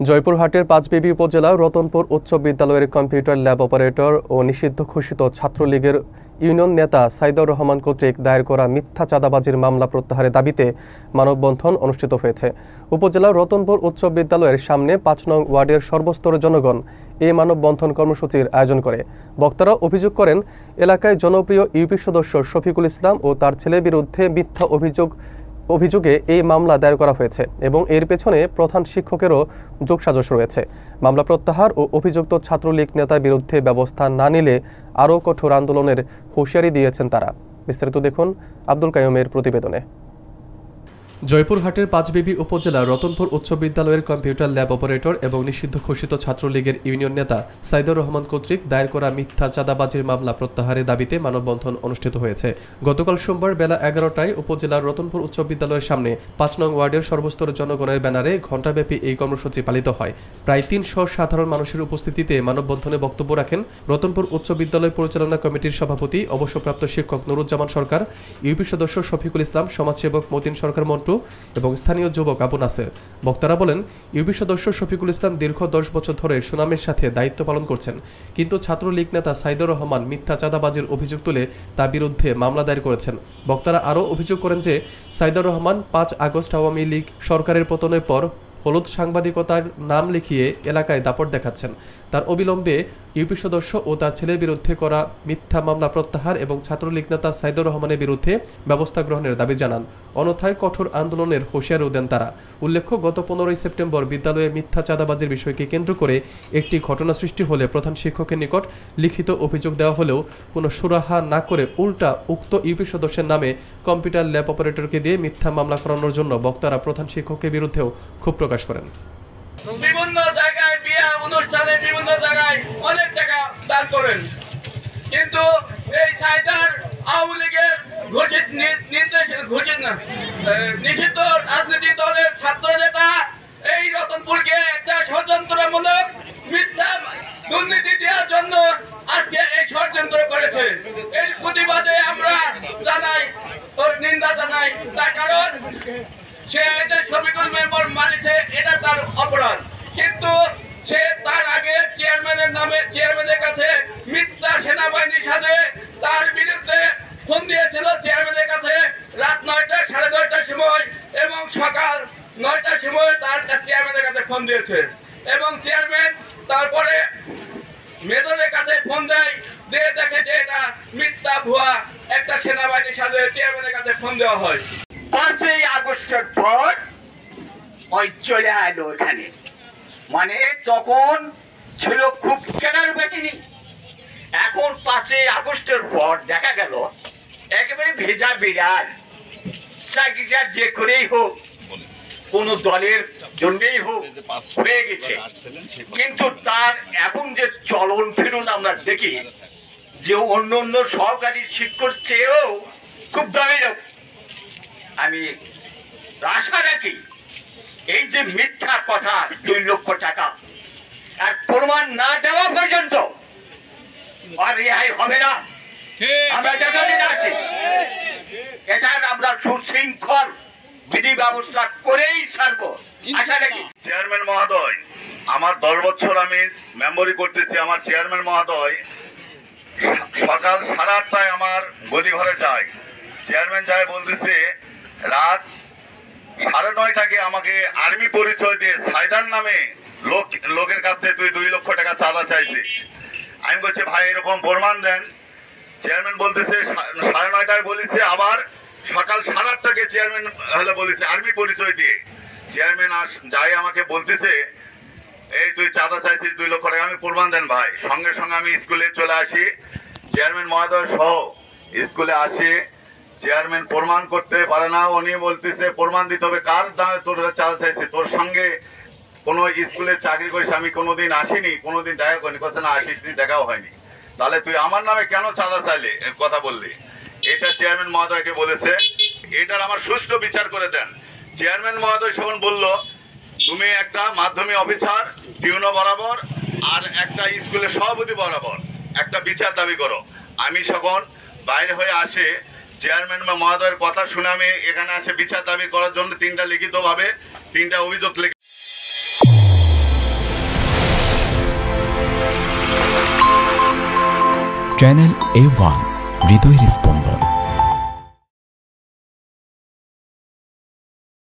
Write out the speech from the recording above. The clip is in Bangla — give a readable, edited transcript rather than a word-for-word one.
জয়পুরহাটের পাঁচবিবি উপজেলার রতনপুর উচ্চ বিদ্যালয়ের কম্পিউটার ল্যাব অপারেটর ও নিষিদ্ধ ঘোষিত ছাত্রলীগের ইউনিয়ন নেতা সাইদুর রহমান কর্তৃক দায়ের করা মিথ্যা চাঁদাবাজির মামলা প্রত্যাহারের দাবিতে মানববন্ধন অনুষ্ঠিত হয়েছে। উপজেলার রতনপুর উচ্চ বিদ্যালয়ের সামনে ৫ নং ওয়ার্ডের সর্বস্তরের জনগণ এই মানববন্ধন কর্মসূচির আয়োজন করে। বক্তারা অভিযোগ করেন, এলাকায় জনপ্রিয় ইউপি সদস্য শফিকুল ইসলাম ও তার ছেলের বিরুদ্ধে মিথ্যা অভিযোগে এই মামলা দায়ের করা হয়েছে এবং এর পেছনে প্রধান শিক্ষকেরও যোগসাজশ রয়েছে। মামলা প্রত্যাহার ও অভিযুক্ত ছাত্রলীগ নেতার বিরুদ্ধে ব্যবস্থা না নিলে আরও কঠোর আন্দোলনের হুঁশিয়ারি দিয়েছেন তারা। বিস্তারিত দেখুন আব্দুল কাইয়ুমের প্রতিবেদনে। জয়পুরহাটের পাঁচবিবি উপজেলার রতনপুর উচ্চ বিদ্যালয়ের কম্পিউটার ল্যাব অপারেটর এবং নিষিদ্ধ ঘোষিত ছাত্রলীগের ইউনিয়ন নেতা সাইদুর রহমান কর্তৃক দায়ের করা মিথ্যা চাঁদাবাজির মামলা প্রত্যাহারের দাবিতে মানববন্ধন অনুষ্ঠিত হয়েছে। গতকাল সোমবার বেলা 11টায় উপজেলার রতনপুর উচ্চ বিদ্যালয়ের সামনে ৫ নং ওয়ার্ডের সর্বস্তরের জনগণের ব্যানারে ঘণ্টাব্যাপী এই কর্মসূচি পালিত হয়। প্রায় ৩০০ সাধারণ মানুষের উপস্থিতিতে মানববন্ধনে বক্তব্য রাখেন রতনপুর উচ্চ বিদ্যালয় পরিচালনা কমিটির সভাপতি অবসরপ্রাপ্ত শিক্ষক নুরুজ্জামান সরকার, ইউপি সদস্য শফিকুল ইসলাম, সমাজসেবক মতিন সরকার এবং স্থানীয় যুবক আবু নাসের। বক্তারা বলেন, ইউপি সদস্য শফিকুল ইসলাম দীর্ঘ ১০ বছর ধরে সুনামের সাথে দায়িত্ব পালন করছেন, কিন্তু ছাত্রলীগ নেতা সাইদুর রহমান মিথ্যা চাঁদাবাজির অভিযোগ তুলে তার বিরুদ্ধে মামলা দায়ের করেছেন। বক্তারা আরও অভিযোগ করেন যে সাইদুর রহমান ৫ আগস্ট আওয়ামী লীগ সরকারের পতনের পর হলুদ সাংবাদিকতার নাম লিখিয়ে এলাকায় দাপট দেখাচ্ছেন। তার অবিলম্বে ইউপি সদস্য ও তার ছেলের বিরুদ্ধে করা মিথ্যা মামলা প্রত্যাহার এবং ছাত্রলীগ নেতা সাইদুর রহমানের বিরুদ্ধে ব্যবস্থা গ্রহণের দাবি জানান। অন্যথায় কঠোর আন্দোলনের হুঁশিয়ারিও দেন তারা। উল্লেখ্য, গত ১৫ই সেপ্টেম্বর বিদ্যালয়ে মিথ্যা চাঁদাবাজির বিষয়কে কেন্দ্র করে একটি ঘটনা সৃষ্টি হলে প্রধান শিক্ষকের নিকট লিখিত অভিযোগ দেওয়া হলেও কোনো সুরাহা না করে উল্টা উক্ত ইউপি সদস্যের নামে কম্পিউটার ল্যাব অপারেটরকে দিয়ে মিথ্যা মামলা করানোর জন্য বক্তারা প্রধান শিক্ষকের বিরুদ্ধেও ক্ষোভ প্রকাশ করেন। বিভিন্ন জায়গায় বিয়ে অনুষ্ঠানে বিভিন্ন জায়গায় অনেক টাকা দান করেন, কিন্তু এই সাইদার আওয়ামী লীগের নিষিদ্ধ রাজনীতি দলের ছাত্র নেতা এই রতনপুরকে একটা ষড়যন্ত্রমূলক মিথ্যা দুর্নীতি দেওয়ার জন্য আজকে এই ষড়যন্ত্র করেছে। এই প্রতিবাদে আমরা নিন্দা জানাই, তার কারণ সে শফিকুল মেম্বার মানিছে, এটা তার অপরাধ, কিন্তু সে তার আগে চেয়ারম্যানের কাছে মিথ্যা সেনাবাহিনীর সাথে তার বিরুদ্ধে ফোন দিয়েছিল চেয়ারম্যানের কাছে রাত ৯টা ৯:৩০ সময় এবং সকাল ৯টার সময় তার চেয়ারম্যানের কাছে ফোন দিয়েছে এবং চেয়ারম্যান তারপরে মেজরের কাছে ফোন দিয়ে দেখে যে এটা মিথ্যা ভুয়া একটা সেনাবাহিনীর সাথে চেয়ারম্যানের কাছে ফোন দেওয়া হয়। ৫ই আগস্টের পর ওই চলে এলো এখানে, মানে তখন ছিল খুব কেনার বেটিনি। এখন ৫ই আগস্টের পর দেখা গেল একেবারে ভেজা বিড়াল, চাকরিটা যে করেই হোক কোন দলের জন্যই হোক হয়ে গেছে, কিন্তু তার এখন যে চলন ফিরুন আমরা দেখি যে অন্য অন্য সরকারি শিক্ষক চেয়েও খুব দামি লোক। আমি আশা রাখি এই যে মিথ্যা কথা ২ লক্ষ টাকা আর প্রমাণ না দেওয়া পর্যন্ত আর রেহাই হবে না। আমরা আছি এটার আমরা সুশৃঙ্খল বিধি ব্যবস্থা করেই ছাড়বো আশা রাখি। চেয়ারম্যান মহোদয়, আমার ১০ বছর আমি মেম্বরি করতেছি। আমার চেয়ারম্যান মহোদয় সকাল ৮:৩০ আমার গদি ঘরে যায়, চেয়ারম্যান যায় বলতেছে রাত ৯:৩০ আমাকে আর্মি পরিচয় দিয়ে সাইদার নামে লোকের কাছ থেকে তুই ২ লক্ষ টাকা চাঁদা চাইছিস। আমি বলছি ভাই এরকম প্রমাণ দেন। চেয়ারম্যান বলতেছে ৯:৩০ বলেছে, আবার সকাল ৮:৩০ চেয়ারম্যান হলে বলেছে আর্মি পরিচয় দিয়ে। চেয়ারম্যান যাই আমাকে বলতেছে এই তুই চাঁদা চাইছিস ২ লক্ষ টাকা, আমি প্রমাণ দেন ভাই। সঙ্গে সঙ্গে আমি স্কুলে চলে আসি, চেয়ারম্যান মহোদয় সহ স্কুলে আসি। চেয়ারম্যান প্রমাণ করতে পারে না, উনি বলতেছে প্রমাণ দিতে হবে কার দামে তোর চাঁদা চাইছে, তোর সঙ্গে কোনো স্কুলে চাকরি করিস আমি কোনোদিন আসিনি, কোনোদিন দেখা করিনি। কথা না আসিস নি, দেখাও হয়নি, তাহলে তুই আমার নামে কেন চাঁদা চাইলে কথা বললি? এটা চেয়ারম্যান মহোদয়কে বলেছে। এটার আমার সুষ্ঠু বিচার করে দেন। চেয়ারম্যান মহোদয় যখন বলল তুমি একটা মাধ্যমিক অফিসার পিউনো বরাবর আর একটা স্কুলের সভাপতি বরাবর একটা বিচার দাবি করো, আমি যখন বাইরে হয়ে আসে চেয়ারম্যান মহোদয়ের কথা শুনে আমি এখানে আসে বিচার দাবি করার জন্য ৩টা লিখিতভাবে ৩টা অভিযোগ লিখে চ্যানেল A1 হৃদয়ের স্পন্দন।